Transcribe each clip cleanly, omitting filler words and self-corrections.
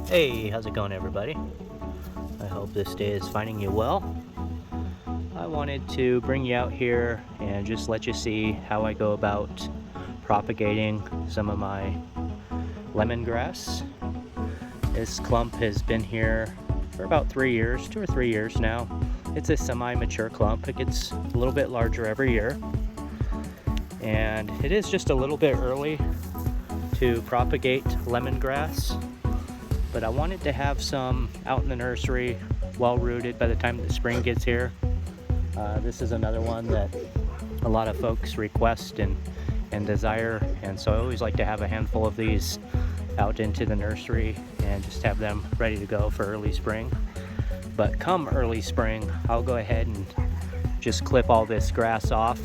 Hey, how's it going, everybody? I hope this day is finding you well. I wanted to bring you out here and just let you see how I go about propagating some of my lemongrass. This clump has been here for about 3 years, 2 or 3 years now. It's a semi-mature clump. It gets a little bit larger every year. And it is just a little bit early to propagate lemongrass, but I wanted to have some out in the nursery, well rooted by the time the spring gets here. This is another one that a lot of folks request and desire, and so I always like to have a handful of these out into the nursery and just have them ready to go for early spring. But come early spring, I'll go ahead and just clip all this grass off,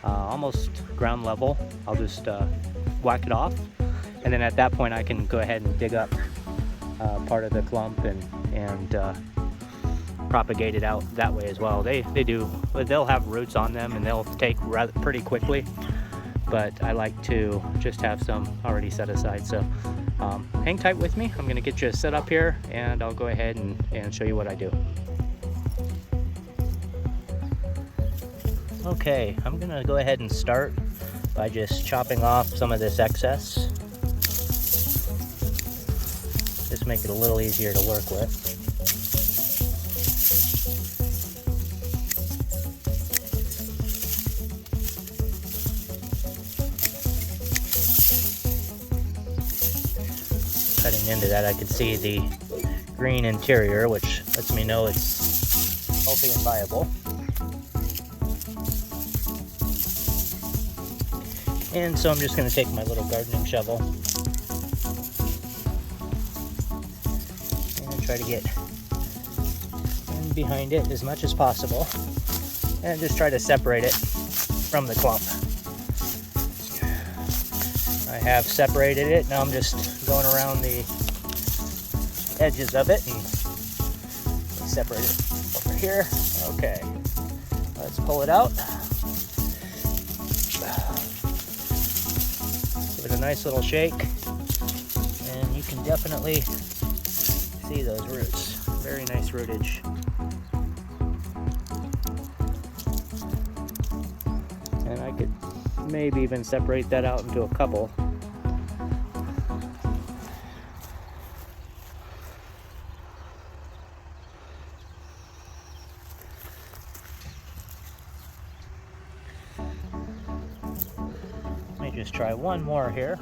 almost ground level. I'll just whack it off, and then at that point I can go ahead and dig up part of the clump and propagate it out that way as well. They'll have roots on them and they'll take pretty quickly, but I like to just have some already set aside. So hang tight with me. I'm gonna get you set up here and I'll go ahead and show you what I do. Okay, I'm gonna go ahead and start by just chopping off some of this excess. Just make it a little easier to work with. Cutting into that, I can see the green interior, which lets me know it's healthy and viable. And so I'm just going to take my little gardening shovel and try to get in behind it as much as possible and just try to separate it from the clump. I have separated it. Now I'm just going around the edges of it and separate it over here. Okay, let's pull it out. Give it a nice little shake, and you can definitely see those roots. Very nice rootage. And I could maybe even separate that out into a couple. Let me just try one more here.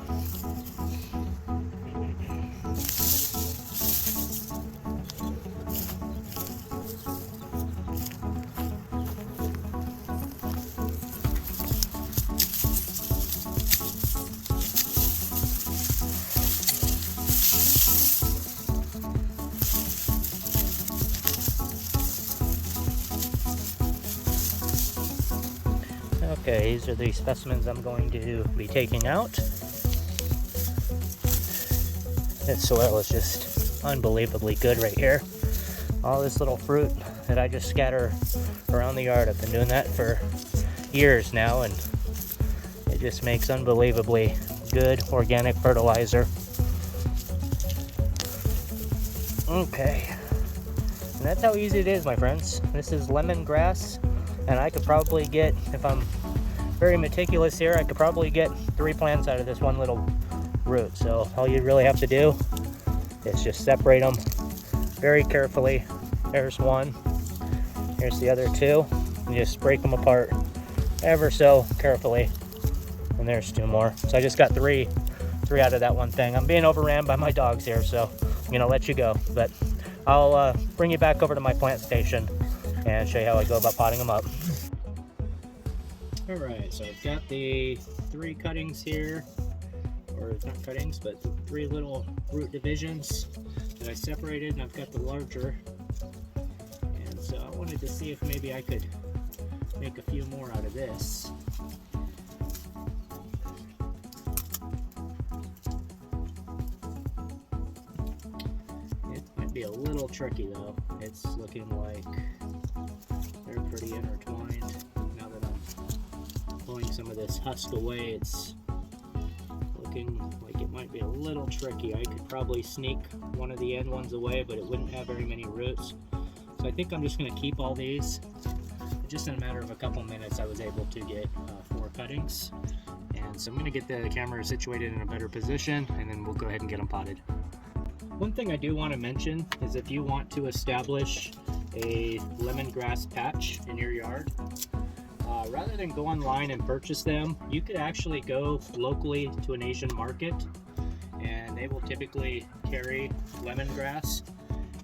Okay, these are the specimens I'm going to be taking out. This soil is just unbelievably good right here. All this little fruit that I just scatter around the yard. I've been doing that for years now, and it just makes unbelievably good organic fertilizer. Okay, and that's how easy it is, my friends. This is lemongrass, and I could probably get, if I'm very meticulous here, I could probably get 3 plants out of this one little root. So all you really have to do is just separate them very carefully. There's one, here's the other two, and just break them apart ever so carefully. And there's 2 more. So I just got three out of that one thing. I'm being overran by my dogs here, so I'm gonna let you go. But I'll bring you back over to my plant station and show you how I go about potting them up. Alright, so I've got the 3 cuttings here, or not cuttings, but 3 little root divisions that I separated, and I've got the larger. And so I wanted to see if maybe I could make a few more out of this. It might be a little tricky though. It's looking like they're pretty intertwined. Now that I'm pulling some of this husk away, it's looking like it might be a little tricky. I could probably sneak one of the end ones away, but it wouldn't have very many roots. So I think I'm just going to keep all these. Just in a matter of a couple minutes, I was able to get 4 cuttings. And so I'm going to get the camera situated in a better position, and then we'll go ahead and get them potted. One thing I do want to mention is if you want to establish a lemongrass patch in your yard, rather than go online and purchase them, you could actually go locally to an Asian market, and they will typically carry lemongrass,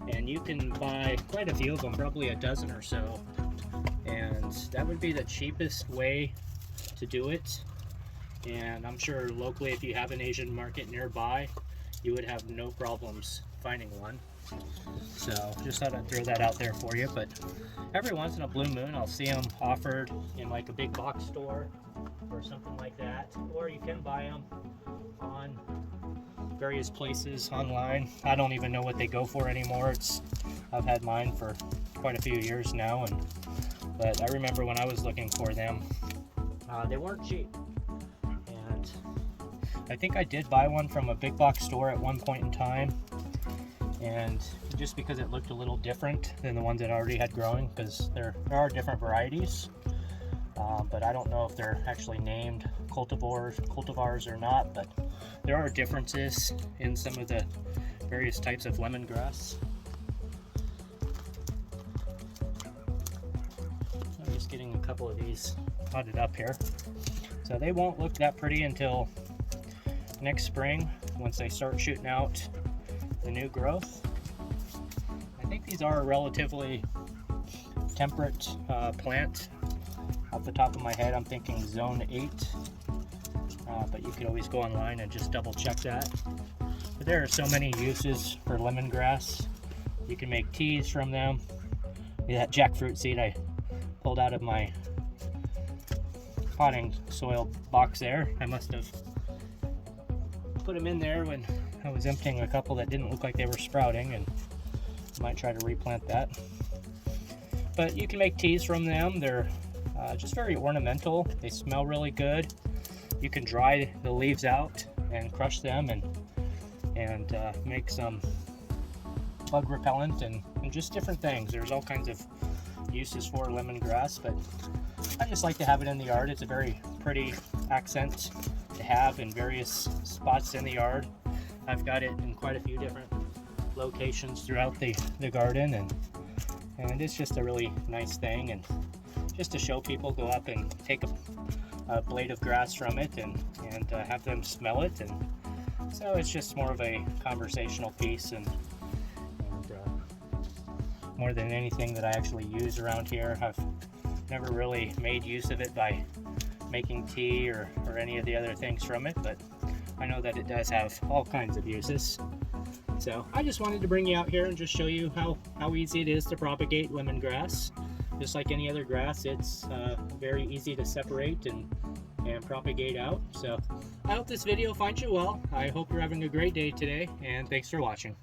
and you can buy quite a few of them, probably a dozen or so, and that would be the cheapest way to do it. And I'm sure locally, if you have an Asian market nearby, you would have no problems finding one. So just thought I'd throw that out there for you. But every once in a blue moon, I'll see them offered in like a big box store or something like that, or you can buy them on various places online. I don't even know what they go for anymore. I've had mine for quite a few years now, but I remember when I was looking for them, they weren't cheap. And I think I did buy one from a big box store at one point in time, and just because it looked a little different than the ones that I already had growing, because there are different varieties, but I don't know if they're actually named cultivars or not, but there are differences in some of the various types of lemongrass. So I'm just getting a couple of these potted up here. So they won't look that pretty until next spring, once they start shooting out the new growth. I think these are a relatively temperate plant. Off the top of my head, I'm thinking zone 8, but you could always go online and just double check that. But there are so many uses for lemongrass. You can make teas from them. That jackfruit seed I pulled out of my potting soil box there, I must have put them in there when I was emptying a couple that didn't look like they were sprouting, and might try to replant that. But you can make teas from them. They're just very ornamental. They smell really good. You can dry the leaves out and crush them and make some bug repellent and just different things. There's all kinds of uses for lemongrass, but I just like to have it in the yard. It's a very pretty accent to have in various spots in the yard. I've got it in quite a few different locations throughout the garden, and it's just a really nice thing, and just to show people, go up and take a blade of grass from it and have them smell it, and so it's just more of a conversational piece, and more than anything that I actually use around here. I've never really made use of it by making tea or any of the other things from it, but I know that it does have all kinds of uses. So I just wanted to bring you out here and just show you how easy it is to propagate lemongrass. Just like any other grass, it's very easy to separate and propagate out. So I hope this video finds you well. I hope you're having a great day today, and thanks for watching.